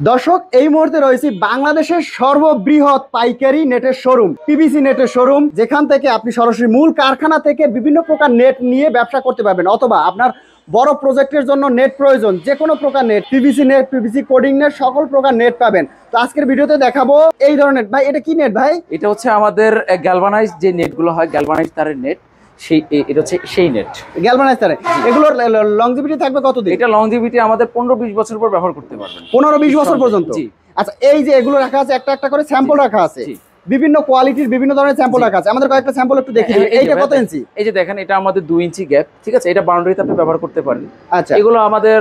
দর্শক এই মুহূর্তে রয়েছে বাংলাদেশের সর্ববৃহৎ পাইকারি নেটের শোরুম পিভিসি নেটের শোরুম, যেখান থেকে আপনি সরাসরি মূল কারখানা থেকে বিভিন্ন প্রকার নেট নিয়ে ব্যবসা করতে পারবেন, অথবা আপনার বড় প্রজেক্টের জন্য নেট প্রয়োজন, যে কোনো প্রকার নেট, পিভিসি কোডিং নেট, সকল প্রকার নেট পাবেন। তো আজকের ভিডিওতে দেখাবো এই ধরনের। ভাই এটা কি নেট ভাই? এটা হচ্ছে আমাদের গ্যালভানাইজ যে নেটগুলো হয়, গ্যালভানাইজ তারের নেট, এটা হচ্ছে সেই নেট গ্যালভানাইজ তারে। এগুলোর লংজিভিটি থাকবে কতদিন? এটা লংজিভিটি আমাদের 15-20 বছর পর ব্যবহার করতে পারবেন। 15-20 বছর পর্যন্ত? জি। আচ্ছা, এই যে এগুলো রাখা আছে, একটা একটা করে স্যাম্পল রাখা আছে, বিভিন্ন কোয়ালিটির বিভিন্ন ধরনের স্যাম্পল রাখা আছে। আমাদের কয়েকটা স্যাম্পল একটু দেখি। এইটা কত ইঞ্চি? এই যে দেখেন, এটা আমাদের 2 ইঞ্চি গ্যাপ, ঠিক আছে? এটা বাউন্ডারিতে আপনি ব্যবহার করতে পারেন। আচ্ছা, এগুলো আমাদের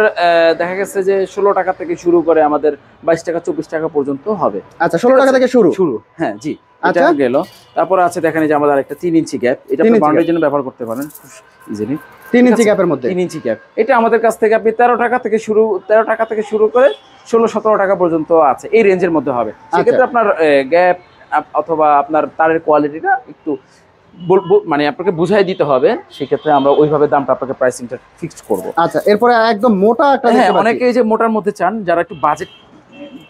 দেখা গেছে যে 16 টাকা থেকে শুরু করে আমাদের 22 টাকা 24 টাকা পর্যন্ত হবে। আচ্ছা, 16 টাকা থেকে শুরু? হ্যাঁ, জি। আচ্ছা, এটা গেল। তারপর আছে দেখেন এই যে আমাদের একটা 3 ইঞ্চি গ্যাপ, এটা আপনি বাউন্ডারির জন্য ব্যবহার করতে পারেন ইজিলি। 3 ইঞ্চি গ্যাপের মধ্যে? 3 ইঞ্চি গ্যাপ। এটা আমাদের কাছ থেকে আপনি 13 টাকা থেকে শুরু করে 16-17 টাকা পর্যন্ত আছে, এই রেঞ্জের মধ্যে হবে। সেক্ষেত্রে আপনার গ্যাপ অথবা আপনার তারের কোয়ালিটিটা একটু মানে আপনাকে বুঝাই দিতে হবে, সেক্ষেত্রে আমরা ওইভাবে দামটা আপনাকে প্রাইসিংটা ফিক্সড করব। আচ্ছা, এরপরে একদম মোটা একটা, হ্যাঁ, অনেকে এই যে মোটার মধ্যে চান, যারা একটু বাজেট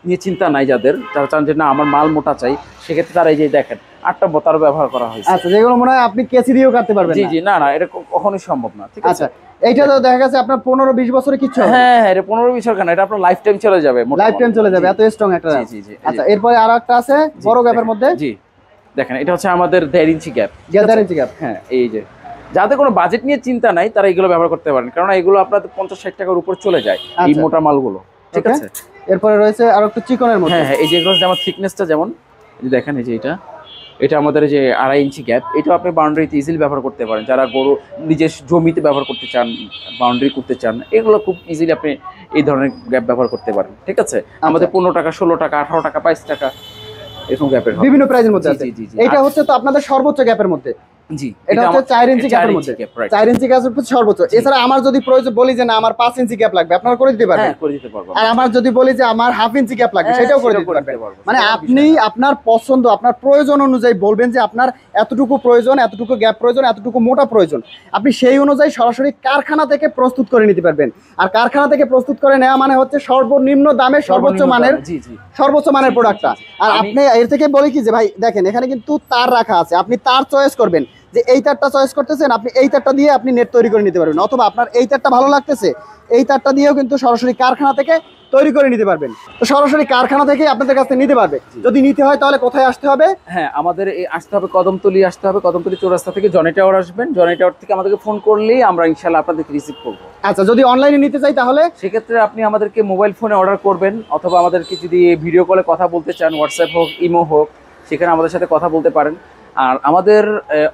নিয়ে চিন্তা নাই, যারা চান যে না আমার মাল মোটা চাই, সেক্ষেত্রে তারা এই যে দেখেন 8টা বোতার ব্যবহার করা হয়েছে। আচ্ছা, যেগুলো মনে হয় আপনি কেসি দিয়েও কাটতে পারবেন? জি জি, না এটা কখনোই সম্ভব না, ঠিক আছে? আচ্ছা, এইটা তো দেখা গেছে আপনার 15-20 বছরে কিচ্ছু হবে? হ্যাঁ, এটা 15-20 বছর কেন, এটা আপনার লাইফ টাইম চলে যাবে, লাইফ টাইম চলে যাবে, এত স্ট্রং একটা। জি জি। আচ্ছা, এরপরে আরো একটা আছে বড় গ্যাপের মধ্যে। জি, দেখেন এটা হচ্ছে আমাদের 1.5 ইঞ্চি গ্যাপ। 1.5 ইঞ্চি গ্যাপ? হ্যাঁ, এই যে যাদের কোনো বাজেট নিয়ে চিন্তা নাই, তারা এগুলো ব্যবহার করতে পারেন, কারণ এগুলো আপনার 50-60 টাকার উপর চলে যায় এই মোটা মালগুলো, ঠিক আছে? এরপরে রয়েছে আরো একটু চিকনের মধ্যে। হ্যাঁ, এই যে এগুলো যেমন থিকনেসটা যেমন দেখেন, এই যে এটা আমাদের যে 2.5 ইঞ্চি গ্যাপ, এটাও আপনি বাউন্ডারিতে ইজিলি ব্যবহার করতে পারেন। যারা গরু নিজের জমিতে ব্যবহার করতে চান, বাউন্ডারি করতে চান, এগুলো খুব ইজিলি আপনি এই ধরনের গ্যাপ ব্যবহার করতে পারেন, ঠিক আছে? আমাদের 15 টাকা, 16 টাকা, 18 টাকা, 22 টাকা এরকম গ্যাপের বিভিন্ন প্রাইসের মধ্যে আছে। এটা হচ্ছে তো আপনাদের সর্বোচ্চ গ্যাপের মধ্যে? জি, এটা হচ্ছে 4 ইঞ্চি গ্যাপের মধ্যে। 4 ইঞ্চি গ্যাপ হচ্ছে সর্বোচ্চ। এছাড়া আমার যদি প্রয়োজন বলি যে না আমার 5 ইঞ্চি গ্যাপ লাগবে, আপনারা করে দিতে পারবেন? হ্যাঁ, করে দিতে পারবো। আর আমার যদি বলি যে আমার হাফ ইঞ্চি গ্যাপ লাগবে, সেটাও করে দিতে পারবেন। মানে আপনি আপনার পছন্দ, আপনার প্রয়োজন অনুযায়ী বলবেন যে আপনার এতটুকু প্রয়োজন, এতটুকু গ্যাপ প্রয়োজন, এতটুকু মোটা প্রয়োজন, আপনি সেই অনুযায়ী সরাসরি কারখানা থেকে প্রস্তুত করে নিতে পারবেন। আর কারখানা থেকে প্রস্তুত করে নেওয়া মানে হচ্ছে সর্বনিম্ন দামে সর্বোচ্চ মানের প্রোডাক্টটা। আর আপনি এর থেকে বলি কি যে ভাই দেখেন, এখানে কিন্তু তার রাখা আছে, আপনি তার চয়েস করবেন যে এই তারটা চয়েস করতেছেন, আপনি এই তারটা দিয়ে আপনি নেট তৈরি করে নিতে পারবেন, অথবা আপনার এই তারটা ভালো লাগতেছে, এই তারটা দিয়েও কিন্তু সরাসরি কারখানা থেকে তৈরি করে নিতে পারবেন। তো সরাসরি কারখানা থেকে আপনাদের কাছে নিতে পারবে। যদি নিতে হয় তাহলে কোথায় আসতে হবে? হ্যাঁ, আমাদের আসতে হবে কদমতলী, কদমতলী চৌরাস্তা থেকে জনি টাওয়ার আসবেন। জনি টাওয়ার থেকে আমাদেরকে ফোন করলেই আমরা ইনশাআল্লাহ আপনাদেরকে রিসিভ করব। আচ্ছা, যদি অনলাইনে নিতে চাই তাহলে? সেক্ষেত্রে আপনি আমাদেরকে মোবাইল ফোনে অর্ডার করবেন, অথবা আমাদেরকে যদি ভিডিও কলে কথা বলতে চান, হোয়াটসঅ্যাপ হোক, ইমো হোক, সেখানে আমাদের সাথে কথা বলতে পারেন। আর আমাদের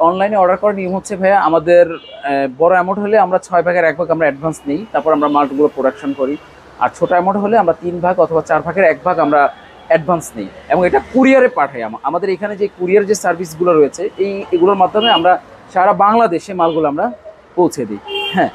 অনলাইনে অর্ডার করার নিয়ম হচ্ছে ভাইয়া, আমাদের বড় অ্যামাউন্ট হলে আমরা 6 ভাগের 1 ভাগ আমরা অ্যাডভান্স নিই, তারপর আমরা মালগুলো প্রোডাকশন করি। আর ছোট অ্যামাউন্ট হলে আমরা 3 ভাগ অথবা 4 ভাগের 1 ভাগ আমরা অ্যাডভান্স নিই, এবং এটা কুরিয়ারে পাঠাই। আমাদের এখানে যে কুরিয়ার যে সার্ভিসগুলো রয়েছে, এগুলোর মাধ্যমে আমরা সারা বাংলাদেশে মালগুলো আমরা পৌঁছে দিই। হ্যাঁ।